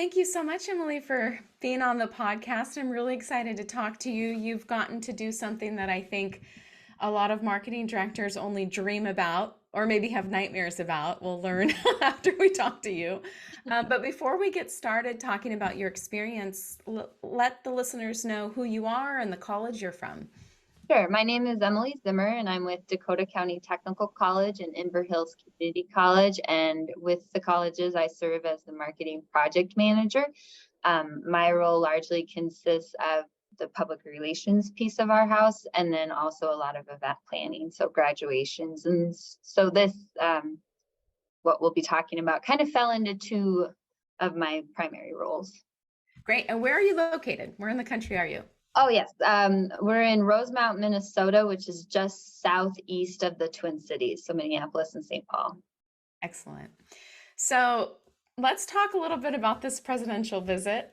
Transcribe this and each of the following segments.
Thank you so much, Emily, for being on the podcast. I'm really excited to talk to you. You've gotten to do something that I think a lot of marketing directors only dream about or maybe have nightmares about. We'll learn after we talk to you. But before we get started talking about your experience, let the listeners know who you are and the college you're from. Sure. My name is Emily Zimmer, and I'm with Dakota County Technical College and Inver Hills Community College. And with the colleges, I serve as the marketing project manager. My role largely consists of the public relations piece of our house, and then also a lot of event planning, so graduations. And so this, what we'll be talking about, kind of fell into two of my primary roles. Great. And where are you located? Where in the country are you? Oh, yes. We're in Rosemount, Minnesota, which is just southeast of the Twin Cities, so Minneapolis and St. Paul. Excellent. So let's talk a little bit about this presidential visit.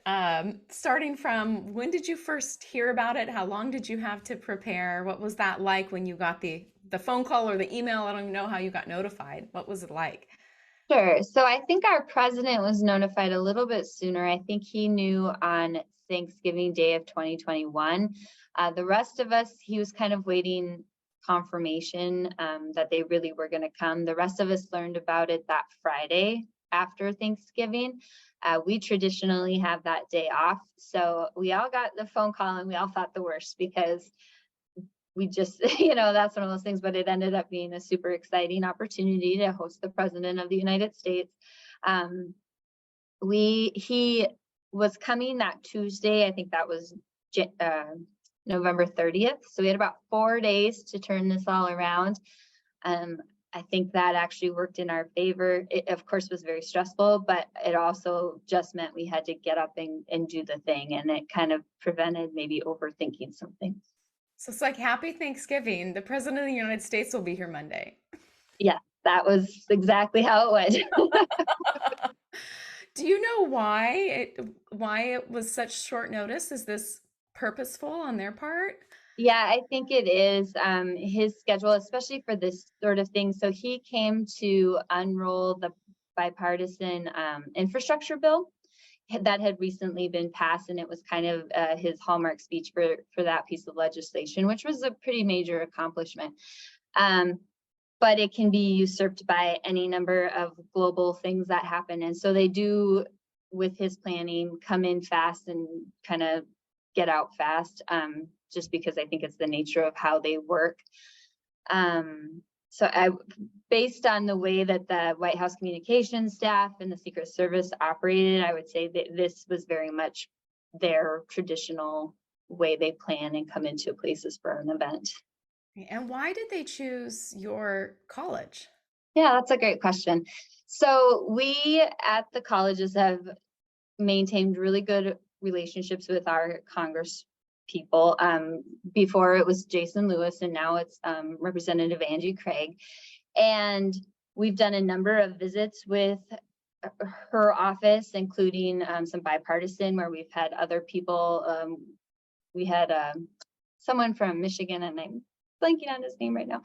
Starting from when did you first hear about it? How long did you have to prepare? What was that like when you got the phone call or the email? I don't even know how you got notified. What was it like? Sure. So I think our president was notified a little bit sooner. I think he knew on Thanksgiving Day of 2021. The rest of us, he was kind of waiting confirmation that they really were going to come. The rest of us learned about it that Friday after Thanksgiving. We traditionally have that day off. So we all got the phone call and we all thought the worst because we just, that's one of those things, but it ended up being a super exciting opportunity to host the President of the United States. He was coming that Tuesday. I think that was November 30th. So we had about 4 days to turn this all around. I think that actually worked in our favor. It, of course, was very stressful, but it also just meant we had to get up and do the thing. And it kind of prevented maybe overthinking something. So it's like Happy Thanksgiving. The President of the United States will be here Monday. Yeah, that was exactly how it went. Do you know why it was such short notice? Is this purposeful on their part? Yeah, I think it is his schedule, especially for this sort of thing. So he came to unroll the Bipartisan Infrastructure Bill that had recently been passed, and it was kind of his hallmark speech for that piece of legislation, which was a pretty major accomplishment. But it can be usurped by any number of global things that happen. And so they do, with his planning, come in fast and kind of get out fast, just because I think it's the nature of how they work. Based on the way that the White House communications staff and the Secret Service operated, I would say that this was very much their traditional way they plan and come into places for an event. And why did they choose your college? Yeah, that's a great question. So we at the colleges have maintained really good relationships with our Congress people. Before it was Jason Lewis, and now it's Representative Angie Craig. And we've done a number of visits with her office, including some bipartisan, where we've had other people. We had someone from Michigan, and I'm blanking on his name right now,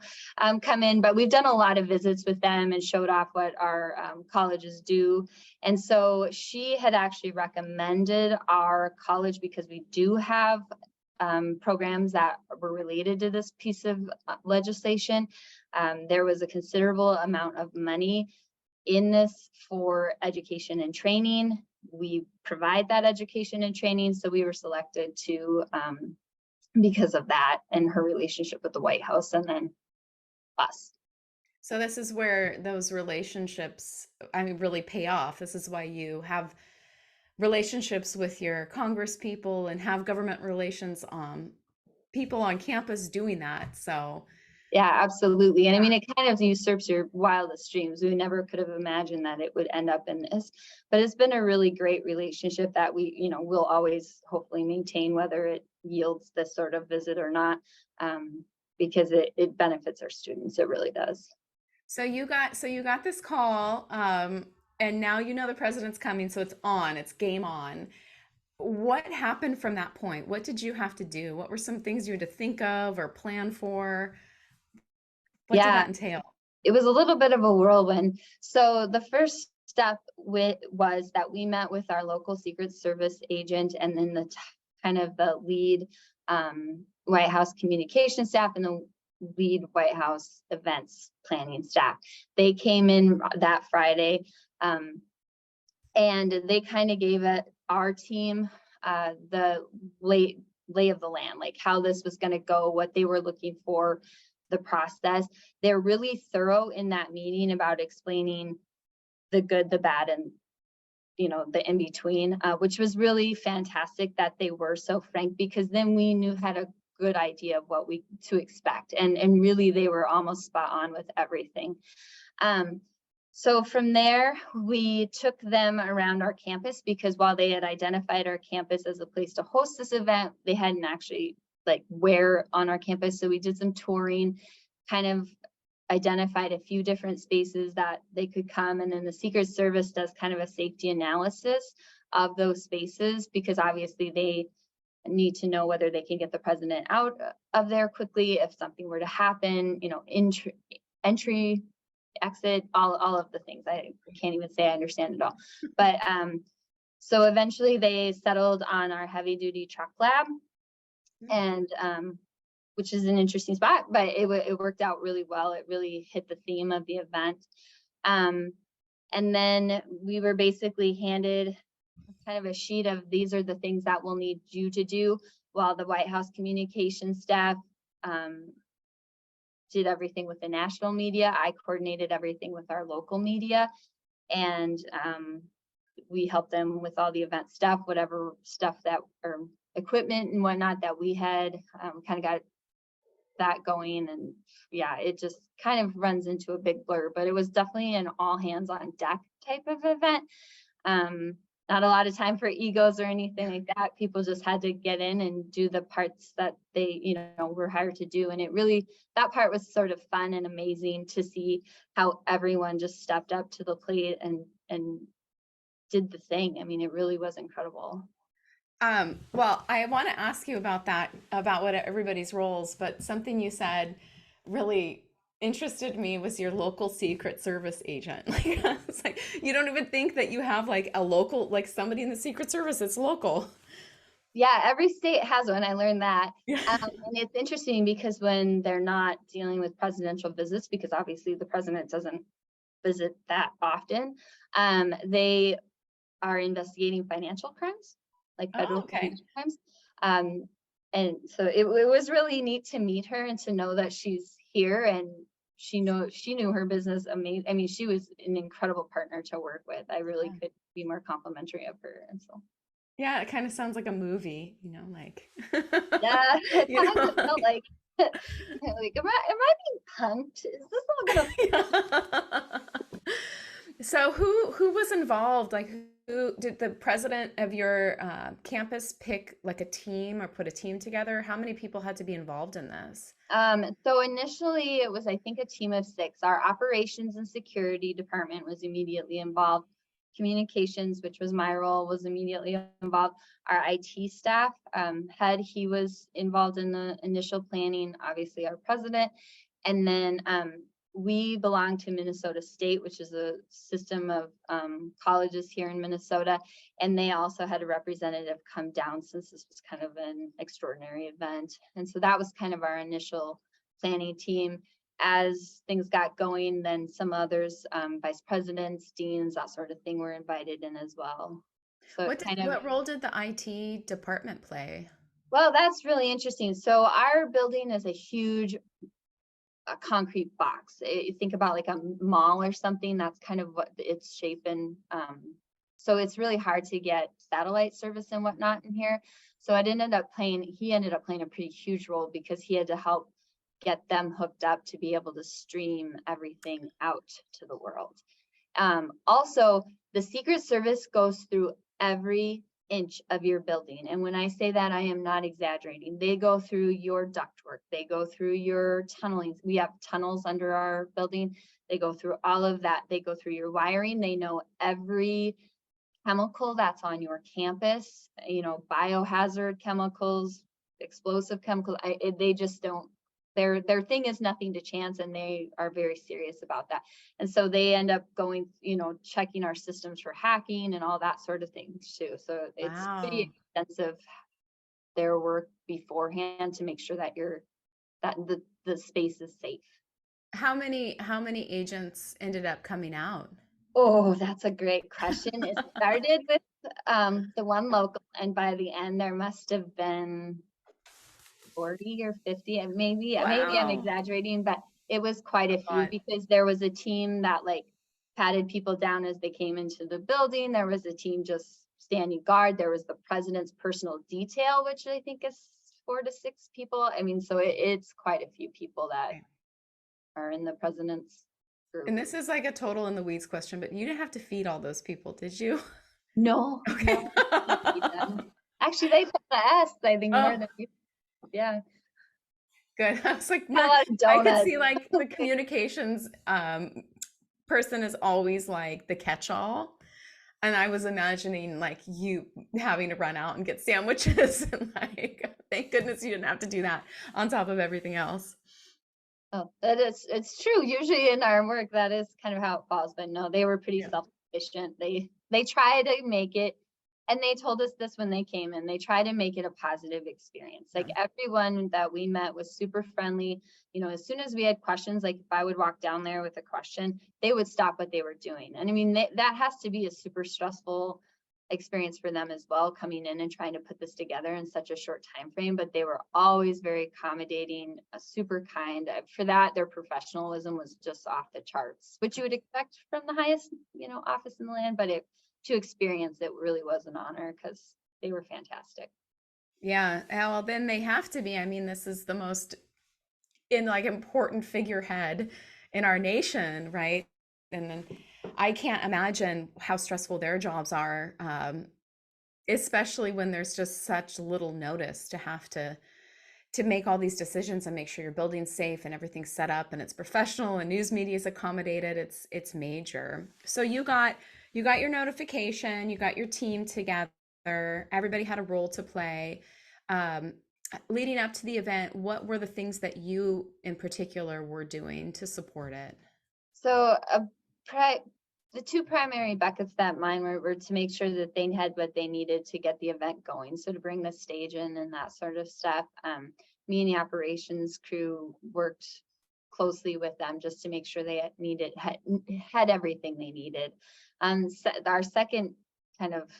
come in, but we've done a lot of visits with them and showed off what our colleges do. And so she had actually recommended our college because we do have programs that were related to this piece of legislation. There was a considerable amount of money in this for education and training. We provide that education and training, so we were selected to because of that and her relationship with the White House and then us. So this is where those relationships, really pay off. This is why you have relationships with your Congress people and have government relations people on campus doing that. So yeah, absolutely. And I mean, it kind of usurps your wildest dreams. We never could have imagined that it would end up in this, but it's been a really great relationship that we, will always hopefully maintain, whether it yields this sort of visit or not, because it benefits our students. It really does. So you got this call, and now the president's coming, so it's game on. What happened from that point? What did you have to do? What were some things you had to think of or plan for? What did that entail? It was a little bit of a whirlwind. So the first step was that we met with our local Secret Service agent and then the kind of the lead White House communication staff and the lead White House events planning staff. They came in that Friday and they kind of gave our team the lay of the land, like how this was going to go, what they were looking for, the process. They're really thorough in that meeting about explaining the good, the bad, and the in between, which was really fantastic that they were so frank, because then we had a good idea of what to expect, and really they were almost spot on with everything. So from there, we took them around our campus, because while they had identified our campus as a place to host this event, they hadn't actually where on our campus. So we did some touring, kind of identified a few different spaces that they could come. And then the Secret Service does kind of a safety analysis of those spaces, because obviously they need to know whether they can get the president out of there quickly if something were to happen, entry, exit, all of the things. I can't even say I understand it all. But so eventually they settled on our heavy duty truck lab, and which is an interesting spot, but it worked out really well. It really hit the theme of the event. And then we were basically handed kind of a sheet of, these are the things that we'll need you to do, while the White House communications staff did everything with the national media. I coordinated everything with our local media, and we helped them with all the event stuff, whatever stuff or equipment and whatnot that we had, kind of got that going. And yeah, it just kind of runs into a big blur, but it was definitely an all hands on deck type of event. Not a lot of time for egos or anything like that. People just had to get in and do the parts that they, were hired to do. And that part was sort of fun and amazing to see how everyone just stepped up to the plate and did the thing. I mean, it really was incredible. Well, I want to ask you about that, about what everybody's roles, but something you said really interested me was your local Secret Service agent. It's like, you don't even think that you have a local, somebody in the Secret Service that's local. Yeah, every state has one. I learned that. Yeah. And it's interesting because when they're not dealing with presidential visits, because obviously the president doesn't visit that often, they are investigating financial crimes, federal financial crimes. And so it was really neat to meet her and to know that she's here, and she knew her business amazing. I mean, she was an incredible partner to work with. I really could be more complimentary of her. And so yeah, it kind of sounds like a movie, yeah, it kind of felt like am I being punked? Is this all gonna So who was involved? Who did the president of your campus pick a team or put a team together? How many people had to be involved in this? So initially it was, I think, a team of 6. Our operations and security department was immediately involved. Communications, which was my role, was immediately involved. Our IT staff head, he was involved in the initial planning, obviously our president. And then we belong to Minnesota State, which is a system of colleges here in Minnesota. And they also had a representative come down, since this was kind of an extraordinary event. And so that was kind of our initial planning team. As things got going, then some others, vice presidents, deans, that sort of thing, were invited in as well. So what role did the IT department play? Well, that's really interesting. So our building is a huge concrete box. Think about like a mall or something. That's kind of what its shape. And so it's really hard to get satellite service and whatnot in here. So he ended up playing a pretty huge role, because he had to help get them hooked up to be able to stream everything out to the world. Also, the Secret Service goes through every inch of your building. And when I say that, I am not exaggerating. They go through your ductwork. They go through your tunneling. We have tunnels under our building. They go through all of that. They go through your wiring. They know every chemical that's on your campus, biohazard chemicals, explosive chemicals. They just don't their thing is nothing to chance, and they are very serious about that. And so they end up going, checking our systems for hacking and all that sort of thing too. So it's pretty Wow. extensive, their work beforehand, to make sure that the space is safe. How many agents ended up coming out? Oh, that's a great question. It started with the one local, and by the end there must have been 40 or 50, and maybe I'm Wow. exaggerating, but it was quite a A few, lot. because there was a team that like patted people down as they came into the building. There was a team just standing guard. There was the president's personal detail, which I think is 4 to 6 people. I mean, so it's quite a few people that Okay. are in the president's group. And this is like a total in the weeds question, but you didn't have to feed all those people, did you? No, no, Okay. we didn't feed them. Actually, they fed us, I think, more Oh, than we, yeah, good. I was like, had a lot of I could donuts. see like the communications person is always like the catch-all. And I was imagining like you having to run out and get sandwiches and like, thank goodness you didn't have to do that on top of everything else. Oh, it's true. Usually in our work, that is kind of how it falls. But no, they were pretty Yeah. self-sufficient. They try to make it, and they told us this when they came in. They try to make it a positive experience. Like, Yeah. everyone that we met was super friendly. As soon as we had questions, like if I would walk down there with a question, they would stop what they were doing. And I mean, that has to be a super stressful experience for them as well, coming in and trying to put this together in such a short time frame. But they were always very accommodating, super kind. For that, their professionalism was just off the charts, which you would expect from the highest office in the land. But to experience it really was an honor, because they were fantastic. Yeah. Well, then they have to be. I mean, this is the most important figurehead in our nation, right? And then I can't imagine how stressful their jobs are, especially when there's just such little notice to have to make all these decisions and make sure your building's safe and everything's set up and it's professional and news media is accommodated. It's major. So you got your notification, you got your team together, everybody had a role to play. Um, Leading up to the event, what were the things that you in particular were doing to support it? So the two primary buckets that mine were to make sure that they had what they needed to get the event going. So to bring the stage in and that sort of stuff. Me and the operations crew worked closely with them just to make sure they had everything they needed. Our second kind of,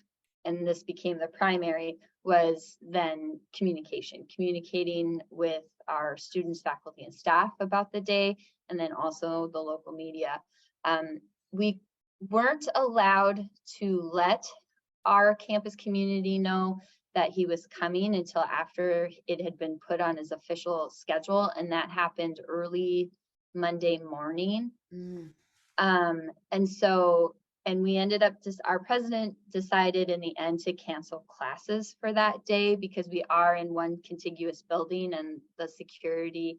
and this became the primary, was then communicating with our students, faculty, and staff about the day, and then also the local media. We weren't allowed to let our campus community know that he was coming until after it had been put on his official schedule, and that happened early Monday morning. Mm. And we ended up our president decided in the end to cancel classes for that day, because we are in one contiguous building, and the security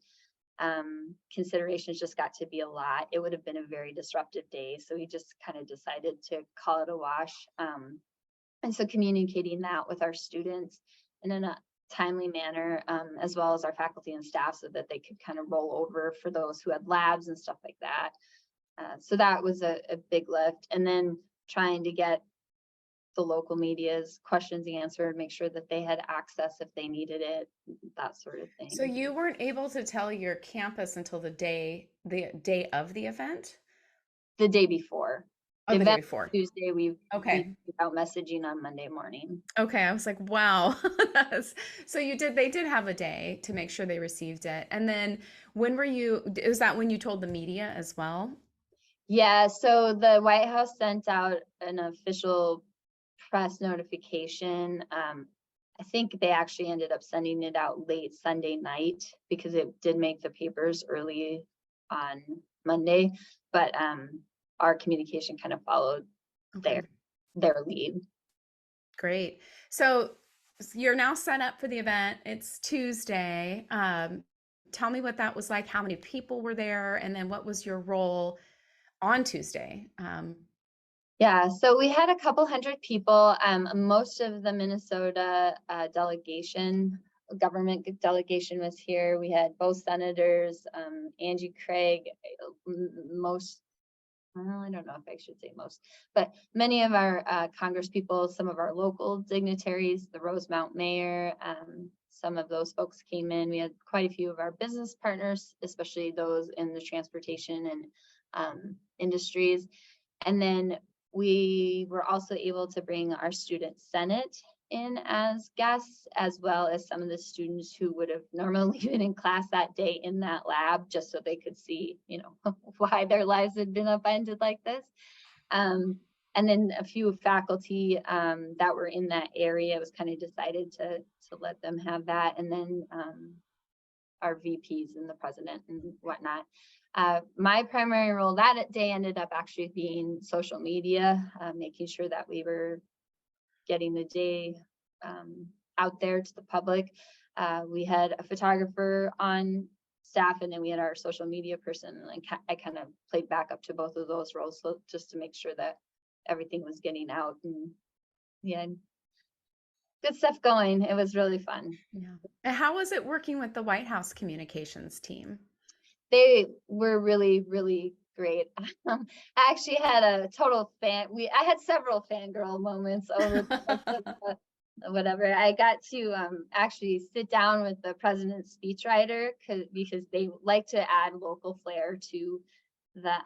considerations just got to be a lot. It would have been a very disruptive day. So he just kind of decided to call it a wash. And so communicating that with our students and in a timely manner, as well as our faculty and staff, so that they could kind of roll over for those who had labs and stuff like that. So that was a big lift. And then trying to get the local media's questions answered, make sure that they had access if they needed it, that sort of So thing. you weren't able to tell your campus until the day of the event? The day before. Oh, The the day event before. was Tuesday, we Okay. put out messaging on Monday morning. Okay. I was like, wow. So they did have a day to make sure they received it. And then is that when you told the media as well? Yeah, so the White House sent out an official press notification. I think they actually ended up sending it out late Sunday night, because it did make the papers early on Monday, but our communication kind of followed Okay. their lead. Great. So you're now set up for the event. It's Tuesday. Tell me what that was like. How many people were there? And then what was your role on Tuesday? Yeah, so we had a couple hundred people. Most of the Minnesota delegation government delegation was here. We had both senators, Angie Craig, most, well, I don't know if I should say most, but many of our Congress people, some of our local dignitaries, the Rosemount mayor, some of those folks came in. We had quite a few of our business partners, especially those in the transportation and industries. And then we were also able to bring our student senate in as guests, as well as some of the students who would have normally been in class that day in that lab, just so they could see, you know, why their lives had been upended like this. And then a few faculty that were in that area, it was kind of decided to let them have that. And then our VPs and the president and whatnot. My primary role that day ended up actually being social media, making sure that we were getting the day out there to the public. We had a photographer on staff, and then we had our social media person, and I kind of played back up to both of those roles, so just to make sure that everything was getting out. And yeah, good stuff going. It was really fun. Yeah. And how was it working with the White House communications team? They were really, really great. I actually had a total I had several fangirl moments over the whatever. I got to actually sit down with the president's speechwriter because they like to add local flair to the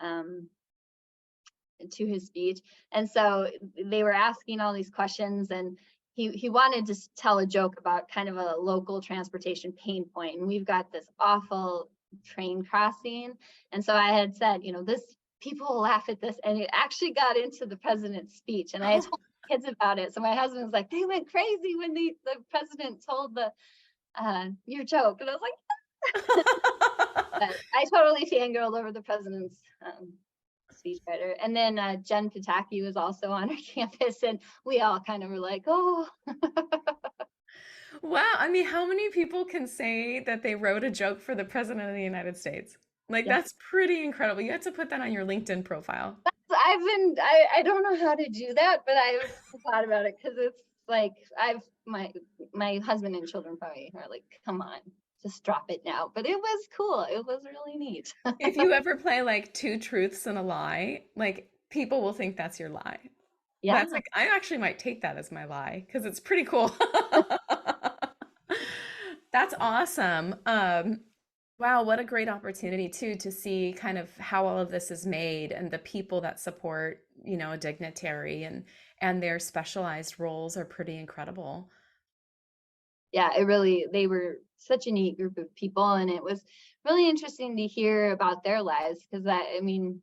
to his speech. And so they were asking all these questions, and he wanted to tell a joke about kind of a local transportation pain point. And we've got this awful train crossing. And so I had said, you know, people will laugh at this. And it actually got into the president's speech. And I had told kids about it. So my husband was like, they went crazy when the president told your joke. And I was like, but I totally fangirled over the president's speechwriter. And then Jen Pataki was also on our campus, and we all kind of were like, oh. Wow. I mean, how many people can say that they wrote a joke for the president of the United States? Like, Yeah. that's pretty incredible. You have to put that on your LinkedIn profile. I don't know how to do that, but I've thought about it, because it's like my husband and children probably are like, come on, just drop it now. But it was cool. It was really neat. If you ever play like two truths and a lie, like people will think that's your lie. Yeah. That's like, I actually might take that as my lie because it's pretty cool. That's awesome. Wow, what a great opportunity too to see kind of how all of this is made and the people that support, you know, a dignitary and their specialized roles are pretty incredible. Yeah, they were such a neat group of people, and it was really interesting to hear about their lives, because I mean,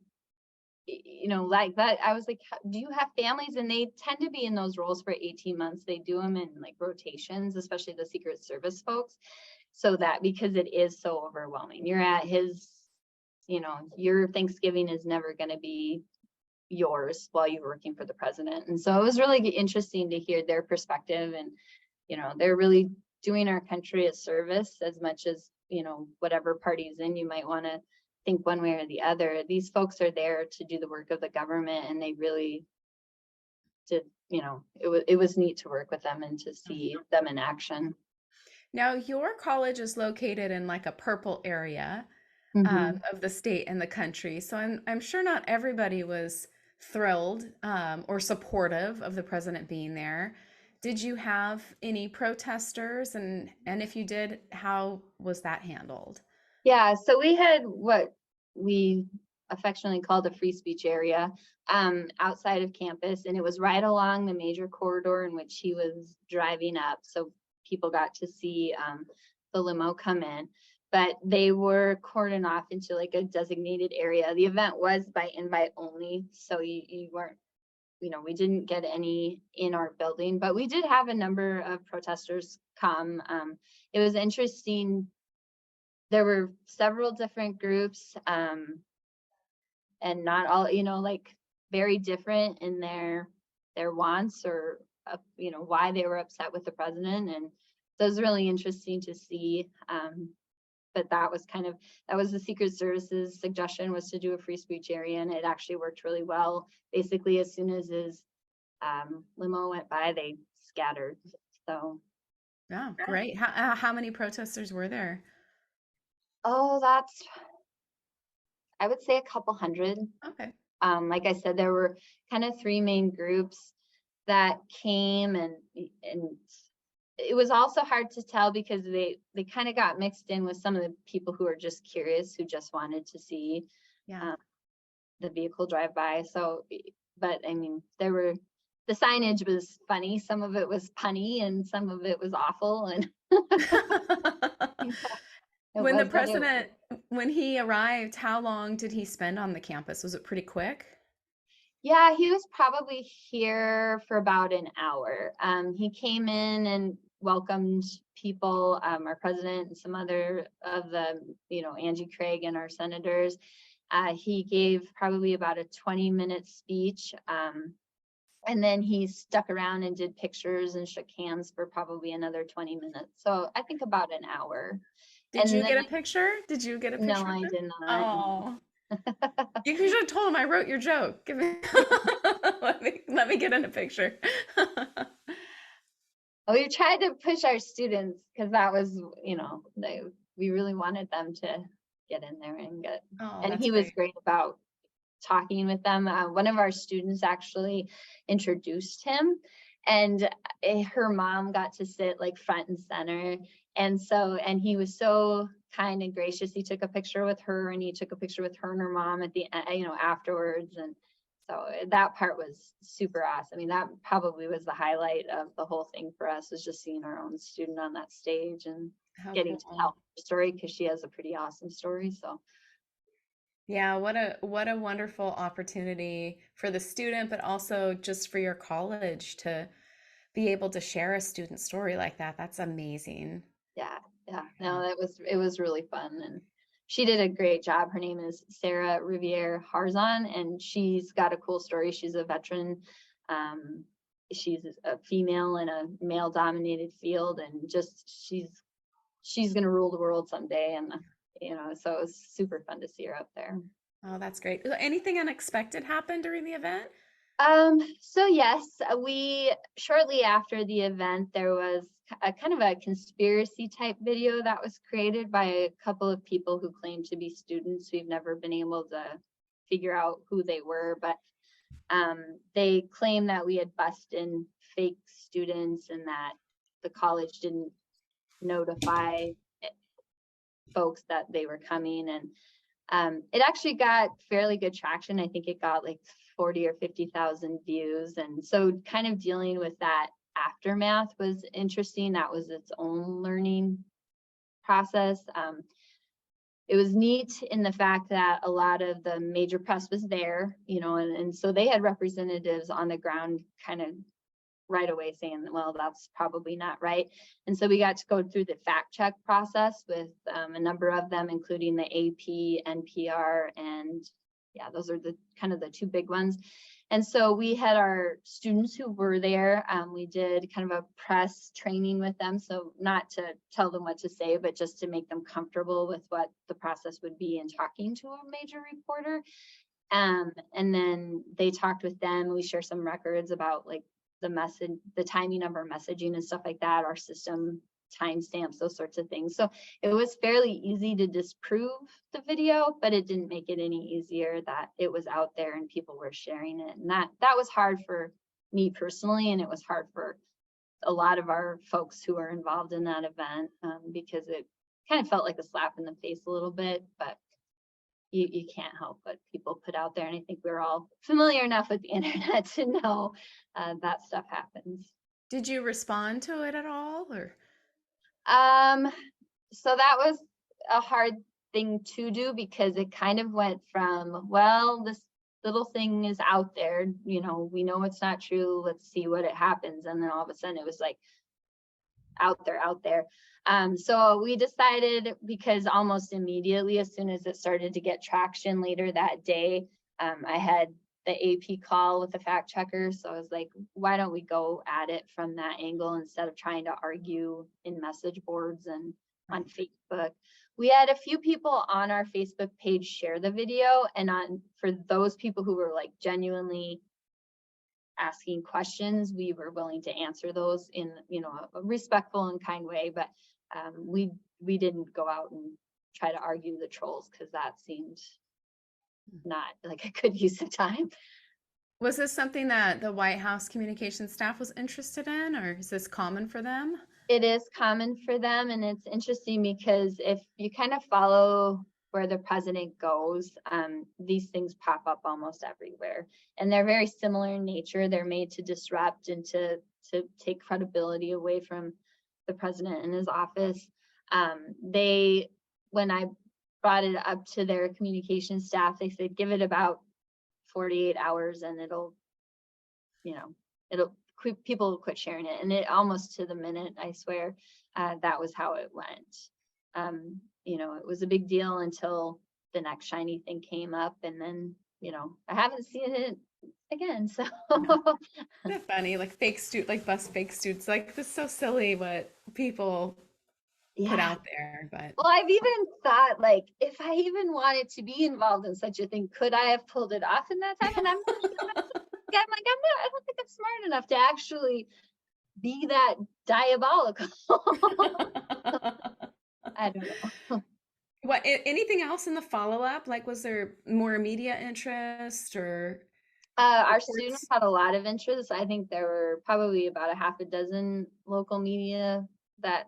you know, like that, I was like, do you have families? And they tend to be in those roles for 18 months. They do them in like rotations, especially the Secret Service folks. So that, because it is so overwhelming, you're at his, you know, your Thanksgiving is never going to be yours while you're working for the president. And so it was really interesting to hear their perspective. And, you know, they're really doing our country a service, as much as, you know, whatever party's in, you might want to think one way or the other. These folks are there to do the work of the government, and they really did, you know, it was neat to work with them and to see them in action. Now, your college is located in like a purple area of the state and the country. So I'm sure not everybody was thrilled or supportive of the president being there. Did you have any protesters? And if you did, how was that handled? Yeah, so we had what we affectionately called a free speech area outside of campus, and it was right along the major corridor in which he was driving up. So people got to see the limo come in, but they were cordoned off into like a designated area. The event was by invite only, so you weren't, you know, we didn't get any in our building, but we did have a number of protesters come. It was interesting. There were several different groups, and not all, you know, like very different in their wants or, you know, why they were upset with the president. And so it was really interesting to see. But that was the Secret Service's suggestion, was to do a free speech area, and it actually worked really well. Basically, as soon as his limo went by, they scattered. So Oh, great. How many protesters were there? Oh, I would say a couple hundred. Okay. Like I said, there were kind of three main groups that came, and it was also hard to tell because they kind of got mixed in with some of the people who are just curious, who just wanted to see Yeah. um, the vehicle drive by. So, but I mean, the signage was funny. Some of it was punny, and some of it was awful, and it When the was, but it president, when he arrived, how long did he spend on the campus? Was it pretty quick? Yeah, he was probably here for about an hour. He came in and welcomed people, our president and some other of the, Angie Craig and our senators. He gave probably about a 20-minute speech. And then he stuck around and did pictures and shook hands for probably another 20 minutes. So I think about an hour. Did And you then, get a picture? Did you get a no, picture of I him? did not. Oh, you should have told him I wrote your joke. Give me, let me get in a picture. We tried to push our students because that was, we really wanted them to get in there Oh, and that's he was great. great about talking with them. One of our students actually introduced him, and her mom got to sit like front and center. And he was so kind and gracious. He took a picture with her, and he took a picture with her and her mom at the afterwards. And so that part was super awesome. I mean, that probably was the highlight of the whole thing for us, was just seeing our own student on that stage and How getting to cool. tell her story, because she has a pretty awesome story. So Yeah, what a wonderful opportunity for the student, but also just for your college to be able to share a student story like that. That's amazing. yeah, yeah. Yeah. No, it was really fun, and she did a great job. Her name is Sarah Riviere Harzan, and she's got a cool story. She's a veteran. Um, she's a female in a male-dominated field, and just she's gonna rule the world someday. And so it was super fun to see her up there. Oh, that's great. Anything unexpected happened during the event? So yes, we shortly after the event, there was a kind of a conspiracy type video that was created by a couple of people who claimed to be students. We've never been able to figure out who they were, but they claim that we had bussed in fake students and that the college didn't notify folks that they were coming. And it actually got fairly good traction. I think it got like 40 or 50,000 views. And so kind of dealing with that aftermath was interesting. That was its own learning process. It was neat in the fact that a lot of the major press was there, and so they had representatives on the ground kind of right away saying, well, that's probably not right. And so we got to go through the fact check process with a number of them, including the AP, NPR, and yeah, those are the kind of the two big ones. And so we had our students who were there. We did kind of a press training with them. So not to tell them what to say, but just to make them comfortable with what the process would be in talking to a major reporter. And then they talked with them. We share some records about like the message, the timing of our messaging and stuff like that, our system timestamps, those sorts of things. So it was fairly easy to disprove the video, but it didn't make it any easier that it was out there and people were sharing it. And that was hard for me personally, and it was hard for a lot of our folks who were involved in that event, because it kind of felt like a slap in the face a little bit, but you can't help what people put out there. And I think we're all familiar enough with the internet to know that stuff happens. Did you respond to it at all, or? Um, so that was a hard thing to do, because it kind of went from, well, this little thing is out there, we know it's not true, let's see what it happens. And then all of a sudden it was like out there. So we decided, because almost immediately, as soon as it started to get traction later that day, I had the AP call with the fact checker. So I was like, why don't we go at it from that angle instead of trying to argue in message boards and on Facebook. We had a few people on our Facebook page share the video, and for those people who were like genuinely asking questions, we were willing to answer those in, a respectful and kind way. But we didn't go out and try to argue the trolls, because that seemed not like a good use of time. Was this something that the White House communication staff was interested in, or is this common for them? It is common for them, and it's interesting because if you kind of follow where the president goes, these things pop up almost everywhere, and they're very similar in nature. They're made to disrupt and to take credibility away from the president and his office. When I brought it up to their communication staff, they said, give it about 48 hours and people will quit sharing it. And it almost to the minute, I swear, that was how it went. It was a big deal until the next shiny thing came up, and then, I haven't seen it again. So Isn't it funny? Like bus fake students, like this is so silly what people put out there. But well, I've even thought, like, if I even wanted to be involved in such a thing, could I have pulled it off in that time? And I'm like, I don't think I'm smart enough to actually be that diabolical. I don't know. What, anything else in the follow-up? Like, was there more media interest or our students had a lot of interest. I think there were probably about a half a dozen local media that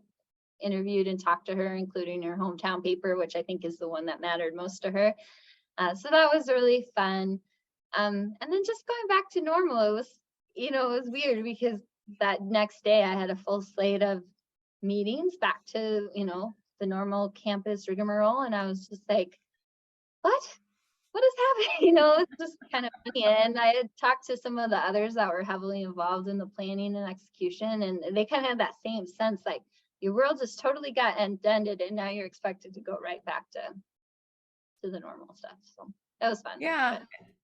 interviewed and talked to her, including her hometown paper, which I think is the one that mattered most to her. So that was really fun. And then just going back to normal, it was weird because that next day I had a full slate of meetings back to, the normal campus rigmarole. And I was just like, what is happening? It's just kind of funny. And I had talked to some of the others that were heavily involved in the planning and execution, and they kind of had that same sense, like your world just totally got ended, and now you're expected to go right back to the normal stuff. So that was fun. Yeah,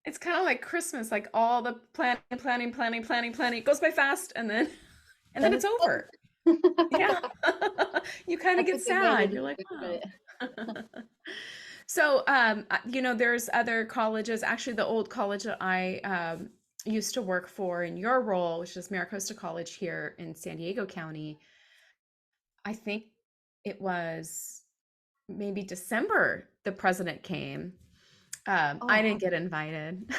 it's kind of like Christmas, like all the planning. It goes by fast, and then it's over. Yeah, you kind of get sad. You're like, oh. So, there's other colleges. Actually, the old college that I used to work for in your role, which is Maricosta College here in San Diego County. I think it was maybe December the president came. I didn't get invited.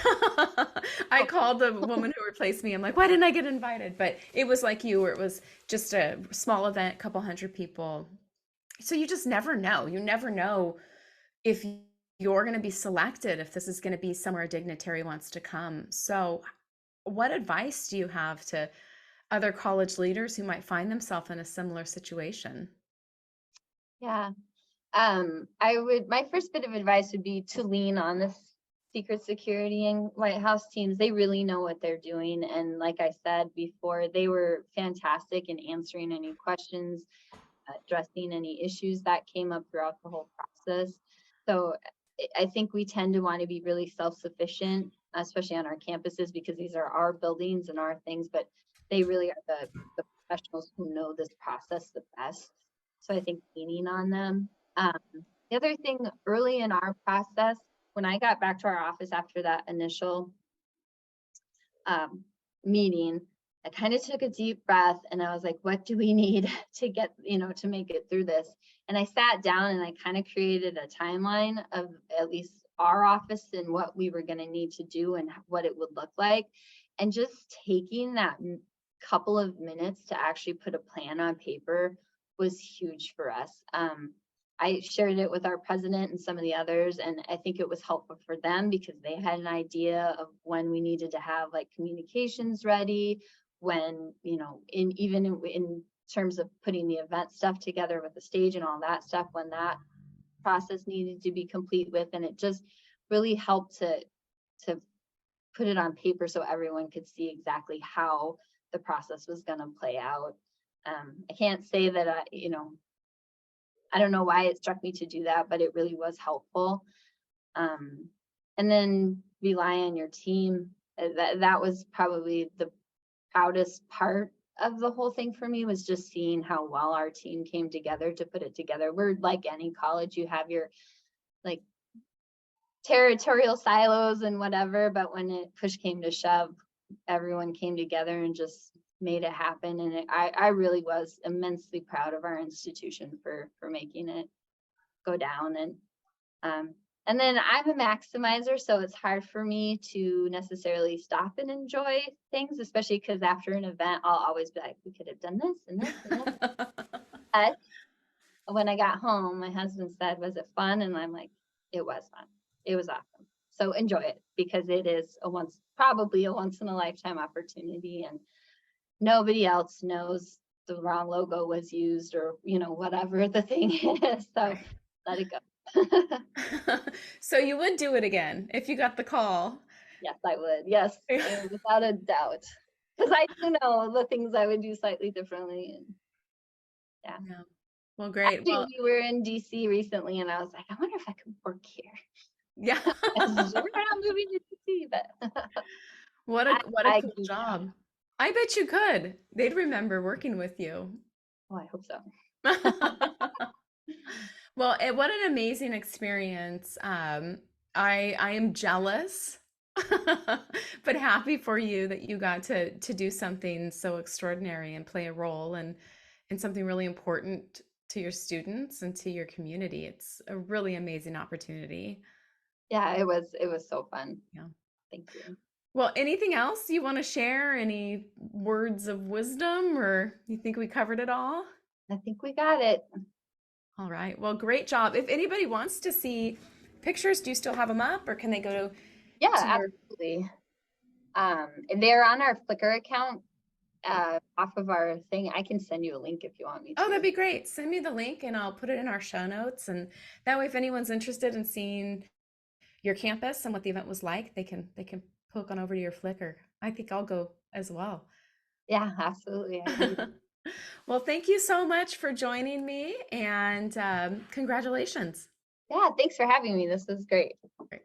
I called the woman who replaced me. I'm like, why didn't I get invited? But it was like you, where it was just a small event, couple hundred people. So you just never know. You never know if you're going to be selected, if this is going to be somewhere a dignitary wants to come. So what advice do you have to other college leaders who might find themselves in a similar situation? Yeah. My first bit of advice would be to lean on the secret security and White House teams. They really know what they're doing. And like I said before, they were fantastic in answering any questions, addressing any issues that came up throughout the whole process. So I think we tend to want to be really self-sufficient, especially on our campuses, because these are our buildings and our things, but they really are the professionals who know this process the best. So I think leaning on them. The other thing, early in our process, when I got back to our office after that initial meeting, I kind of took a deep breath and I was like, what do we need to get, to make it through this? And I sat down and I kind of created a timeline of at least our office and what we were going to need to do and what it would look like. And just taking that couple of minutes to actually put a plan on paper was huge for us. I shared it with our president and some of the others, and I think it was helpful for them because they had an idea of when we needed to have like communications ready, when, even in terms of putting the event stuff together with the stage and all that stuff, when that process needed to be complete with. And it just really helped to put it on paper so everyone could see exactly how the process was going to play out. I can't say that I don't know why it struck me to do that, but it really was helpful. And then rely on your team. That was probably the proudest part of the whole thing for me, was just seeing how well our team came together to put it together. We're like any college, you have your like territorial silos and whatever, but when push came to shove, everyone came together and just made it happen. And I really was immensely proud of our institution for making it go down. And then I'm a maximizer, so it's hard for me to necessarily stop and enjoy things, especially because after an event, I'll always be like, we could have done this and this and this. But when I got home, my husband said, was it fun? And I'm like, it was fun. It was awesome. So enjoy it, because it is probably a once in a lifetime opportunity, and nobody else knows the wrong logo was used, or, whatever the thing is. So let it go. So you would do it again if you got the call? Yes, I would. Yes, without a doubt. Because I do know the things I would do slightly differently. And yeah. Well, great. Actually, Well, we were in DC recently, and I was like, I wonder if I could work here. yeah. We're not moving to DC, but What a I cool geek job. out. I bet you could. They'd remember working with you. Oh, I hope so. Well, what an amazing experience. I am jealous, but happy for you that you got to do something so extraordinary and play a role and something really important to your students and to your community. It's a really amazing opportunity. Yeah, it was so fun. Yeah. Thank you. Well, anything else you want to share? Any words of wisdom, or you think we covered it all? I think we got it. All right. Well, great job. If anybody wants to see pictures, do you still have them up, or can they go Yeah, to your... absolutely. They're on our Flickr account, off of our thing. I can send you a link if you want me to. Oh, that'd be great. Send me the link and I'll put it in our show notes. And that way, if anyone's interested in seeing your campus and what the event was like, they can poke on over to your Flickr. I think I'll go as well. Yeah, absolutely. I can do that. Well, thank you so much for joining me, and congratulations. Yeah, thanks for having me. This was great. Great.